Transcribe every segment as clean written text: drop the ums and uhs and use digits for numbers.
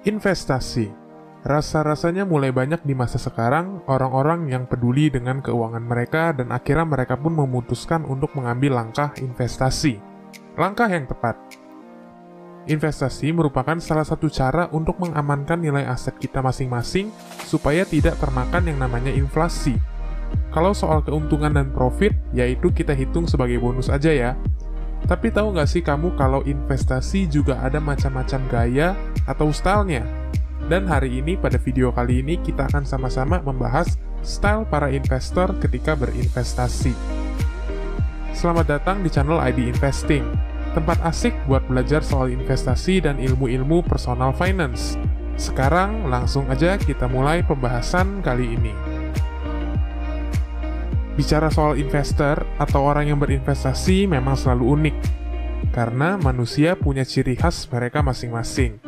Investasi. Rasa-rasanya mulai banyak di masa sekarang orang-orang yang peduli dengan keuangan mereka dan akhirnya mereka pun memutuskan untuk mengambil langkah investasi. Langkah yang tepat. Investasi merupakan salah satu cara untuk mengamankan nilai aset kita masing-masing supaya tidak termakan yang namanya inflasi. Kalau soal keuntungan dan profit, yaitu kita hitung sebagai bonus aja ya. Tapi tahu nggak sih kamu kalau investasi juga ada macam-macam gaya atau stylenya? Dan hari ini pada video kali ini kita akan sama-sama membahas style para investor ketika berinvestasi. Selamat datang di channel ID Investing, tempat asik buat belajar soal investasi dan ilmu-ilmu personal finance. Sekarang langsung aja kita mulai pembahasan kali ini. Bicara soal investor atau orang yang berinvestasi memang selalu unik, karena manusia punya ciri khas mereka masing-masing.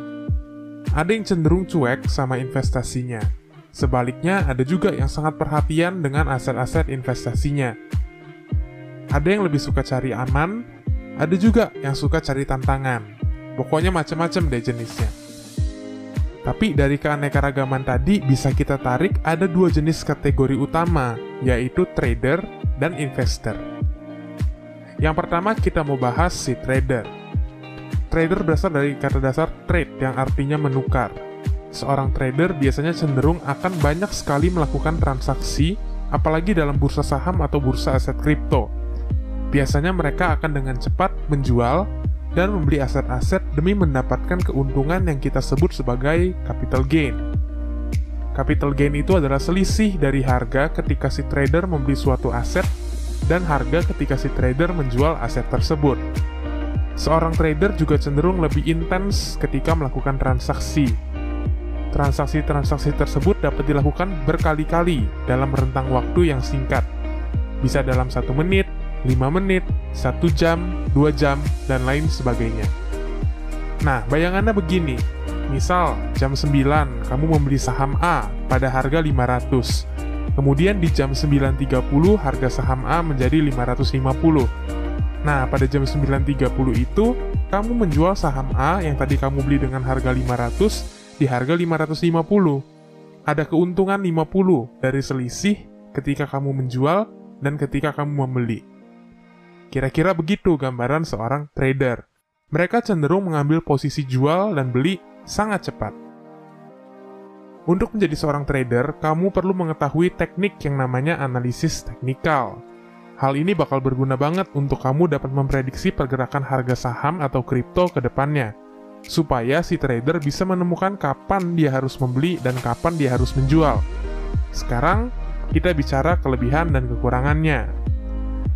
Ada yang cenderung cuek sama investasinya, sebaliknya ada juga yang sangat perhatian dengan aset-aset investasinya. Ada yang lebih suka cari aman, ada juga yang suka cari tantangan. Pokoknya macam-macam deh jenisnya. Tapi dari keanekaragaman tadi bisa kita tarik ada dua jenis kategori utama, yaitu trader dan investor. Yang pertama kita mau bahas si trader. Trader berasal dari kata dasar trade yang artinya menukar. Seorang trader biasanya cenderung akan banyak sekali melakukan transaksi, apalagi dalam bursa saham atau bursa aset kripto. Biasanya mereka akan dengan cepat menjual dan membeli aset-aset demi mendapatkan keuntungan yang kita sebut sebagai capital gain. Capital gain itu adalah selisih dari harga ketika si trader membeli suatu aset dan harga ketika si trader menjual aset tersebut. Seorang trader juga cenderung lebih intens ketika melakukan transaksi. Transaksi-transaksi tersebut dapat dilakukan berkali-kali dalam rentang waktu yang singkat. Bisa dalam 1 menit, 5 menit, 1 jam, 2 jam, dan lain sebagainya. Nah, bayangannya begini. Misal, jam 9, kamu membeli saham A pada harga 500. Kemudian di jam 9.30, harga saham A menjadi 550. Nah, pada jam 9.30 itu, kamu menjual saham A yang tadi kamu beli dengan harga 500 di harga 550. Ada keuntungan 50 dari selisih ketika kamu menjual dan ketika kamu membeli. Kira-kira begitu gambaran seorang trader. Mereka cenderung mengambil posisi jual dan beli sangat cepat. Untuk menjadi seorang trader, kamu perlu mengetahui teknik yang namanya analisis teknikal. Hal ini bakal berguna banget untuk kamu dapat memprediksi pergerakan harga saham atau kripto ke depannya, supaya si trader bisa menemukan kapan dia harus membeli dan kapan dia harus menjual. Sekarang, kita bicara kelebihan dan kekurangannya.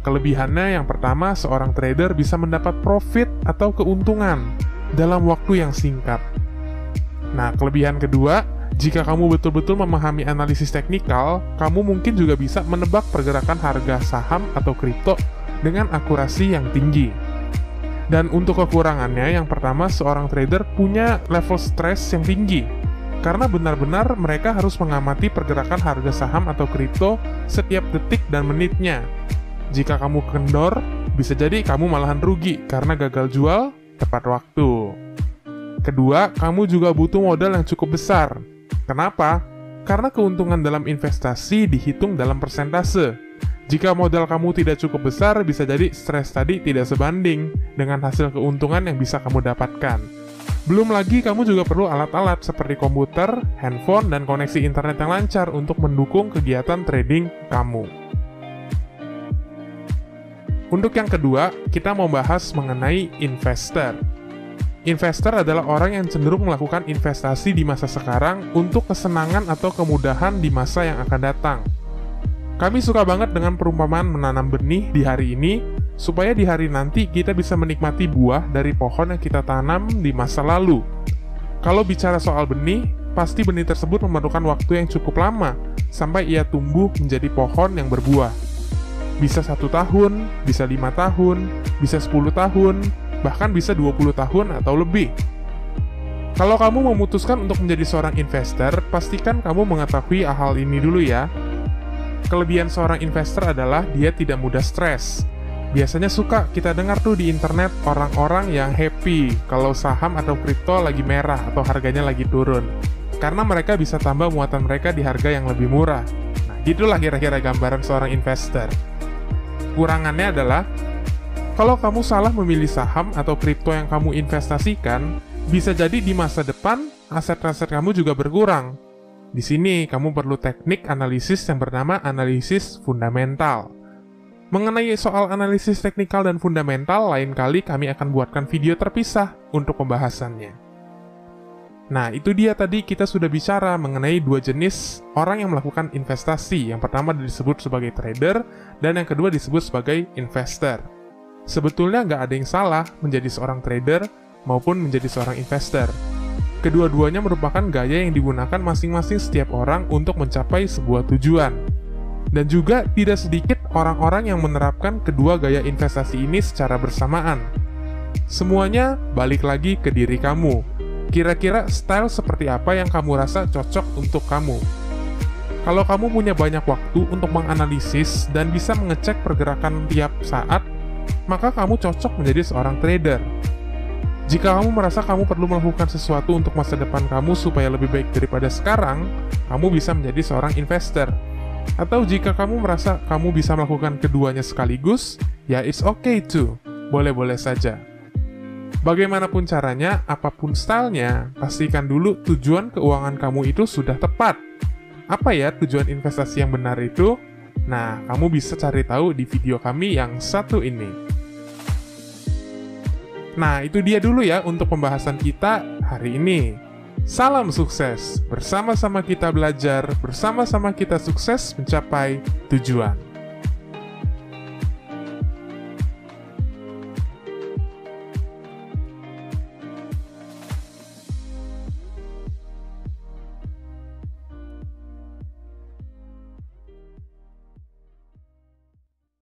Kelebihannya yang pertama, seorang trader bisa mendapat profit atau keuntungan dalam waktu yang singkat. Nah, kelebihan kedua, jika kamu betul-betul memahami analisis teknikal, kamu mungkin juga bisa menebak pergerakan harga saham atau kripto dengan akurasi yang tinggi. Dan untuk kekurangannya, yang pertama, seorang trader punya level stres yang tinggi, karena benar-benar mereka harus mengamati pergerakan harga saham atau kripto setiap detik dan menitnya. Jika kamu kendor, bisa jadi kamu malahan rugi karena gagal jual tepat waktu. Kedua, kamu juga butuh modal yang cukup besar. Kenapa? Karena keuntungan dalam investasi dihitung dalam persentase. Jika modal kamu tidak cukup besar, bisa jadi stres tadi tidak sebanding dengan hasil keuntungan yang bisa kamu dapatkan. Belum lagi kamu juga perlu alat-alat seperti komputer, handphone, dan koneksi internet yang lancar untuk mendukung kegiatan trading kamu. Untuk yang kedua, kita mau bahas mengenai investor. Investor adalah orang yang cenderung melakukan investasi di masa sekarang untuk kesenangan atau kemudahan di masa yang akan datang. Kami suka banget dengan perumpamaan menanam benih di hari ini, supaya di hari nanti kita bisa menikmati buah dari pohon yang kita tanam di masa lalu. Kalau bicara soal benih, pasti benih tersebut memerlukan waktu yang cukup lama, sampai ia tumbuh menjadi pohon yang berbuah. Bisa 1 tahun, bisa 5 tahun, bisa 10 tahun, bahkan bisa 20 tahun atau lebih. Kalau kamu memutuskan untuk menjadi seorang investor, pastikan kamu mengetahui hal ini dulu ya. Kelebihan seorang investor adalah dia tidak mudah stres. Biasanya suka kita dengar tuh di internet orang-orang yang happy kalau saham atau kripto lagi merah atau harganya lagi turun. Karena mereka bisa tambah muatan mereka di harga yang lebih murah. Nah, gitulah kira-kira gambaran seorang investor. Kurangannya adalah, kalau kamu salah memilih saham atau kripto yang kamu investasikan, bisa jadi di masa depan aset-aset kamu juga berkurang. Di sini kamu perlu teknik analisis yang bernama analisis fundamental. Mengenai soal analisis teknikal dan fundamental, lain kali kami akan buatkan video terpisah untuk pembahasannya. Nah, itu dia tadi kita sudah bicara mengenai dua jenis orang yang melakukan investasi. Yang pertama disebut sebagai trader, dan yang kedua disebut sebagai investor. Sebetulnya nggak ada yang salah menjadi seorang trader maupun menjadi seorang investor. Kedua-duanya merupakan gaya yang digunakan masing-masing setiap orang untuk mencapai sebuah tujuan. Dan juga tidak sedikit orang-orang yang menerapkan kedua gaya investasi ini secara bersamaan. Semuanya balik lagi ke diri kamu. Kira-kira style seperti apa yang kamu rasa cocok untuk kamu? Kalau kamu punya banyak waktu untuk menganalisis dan bisa mengecek pergerakan tiap saat, maka kamu cocok menjadi seorang trader. Jika kamu merasa kamu perlu melakukan sesuatu untuk masa depan kamu supaya lebih baik daripada sekarang, kamu bisa menjadi seorang investor. Atau jika kamu merasa kamu bisa melakukan keduanya sekaligus, ya it's okay too, boleh-boleh saja. Bagaimanapun caranya, apapun stylenya, pastikan dulu tujuan keuangan kamu itu sudah tepat. Apa ya tujuan investasi yang benar itu? Nah, kamu bisa cari tahu di video kami yang satu ini. Nah, itu dia dulu ya untuk pembahasan kita hari ini. Salam sukses, bersama-sama kita belajar, bersama-sama kita sukses mencapai tujuan.